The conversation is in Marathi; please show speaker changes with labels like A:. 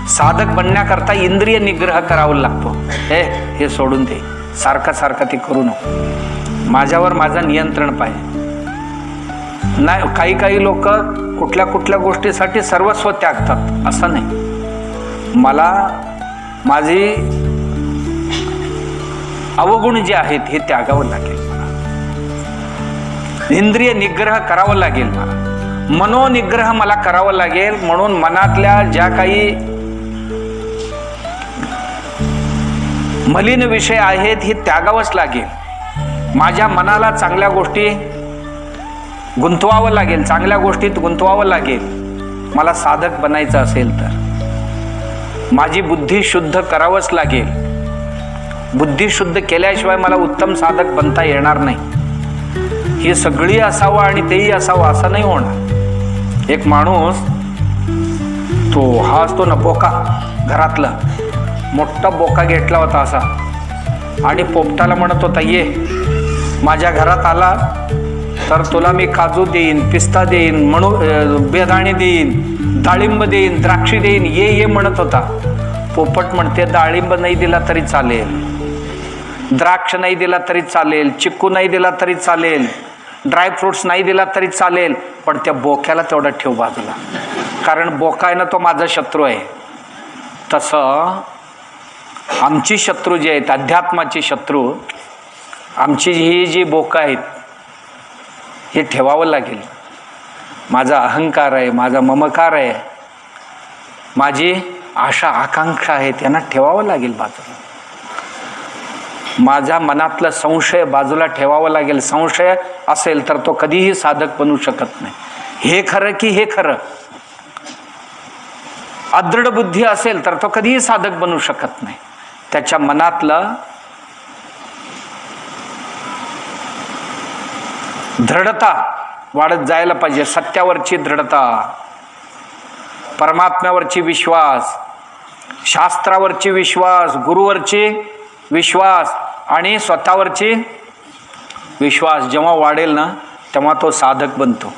A: साधक बनण्याकरता इंद्रिय निग्रह करावा लागतो. हे सोडून दे, सारखं सारखं ते करू नको, माझ्यावर माझं नियंत्रण पाहिजे. नाही, काही काही लोक कुठल्या कुठल्या गोष्टीसाठी सर्वस्व त्यागतात, असं नाही. मला माझी अवगुण जे आहेत हे त्यागावं लागेल, मला इंद्रिय निग्रह करावं लागेल, मला मनोनिग्रह मला करावं लागेल. म्हणून मनातल्या ज्या काही मलिन विषय आहेत हे त्यागावंच लागेल. माझ्या मनाला चांगल्या गोष्टी गुंतवावं लागेल, चांगल्या गोष्टीत गुंतवावं लागेल. मला साधक बनायचं असेल तर माझी बुद्धी शुद्ध करावंच लागेल. बुद्धी शुद्ध केल्याशिवाय मला उत्तम साधक बनता येणार नाही. हे सगळी असावं आणि तेही असावं असं नाही होणार. एक माणूस तो हा असतो ना बोका, घरातला मोठा बोका घेतला होता असा, आणि पोपटाला म्हणत होता, ये माझ्या घरात आला तर तुला मी काजू देईन, पिस्ता देईन, बेदाणे देईन, डाळिंब देईन, द्राक्षी देईन, ये म्हणत होता. पोपट म्हणते, डाळिंब नाही दिला तरी चालेल, द्राक्ष नाही दिला तरी चालेल, चिक्कू नाही दिला तरी चालेल, ड्रायफ्रुट्स नाही दिला तरी चालेल, पण त्या बोक्याला तेवढं ठेव बाजूला, कारण बोका आहे ना तो माझा शत्रू आहे. तसं आमची शत्रू जे आहेत, अध्यात्माची शत्रू, आमची ही जी बोका आहेत हे ठेवावं लागेल. माझा अहंकार आहे, माझा ममकार आहे, माझी आशा आकांक्षा आहे, त्यांना ठेवावं लागेल बाजूला. माझ्या मनातलं संशय बाजूला ठेवावं लागेल. संशय असेल तर तो कधीही साधक बनू शकत नाही. हे खरं की हे खरं, अदृढ बुद्धी असेल तर तो कधीही साधक बनू शकत नाही. त्याच्या मनातलं दृढता वाढत जायला पाहिजे. सत्यावरची दृढता, परमात्म्यावरची विश्वास, शास्त्रावरची विश्वास, गुरुवरची विश्वास आणि स्वतःवरची विश्वास जेव्हा वाढेल ना तेव्हा तो साधक बनतो.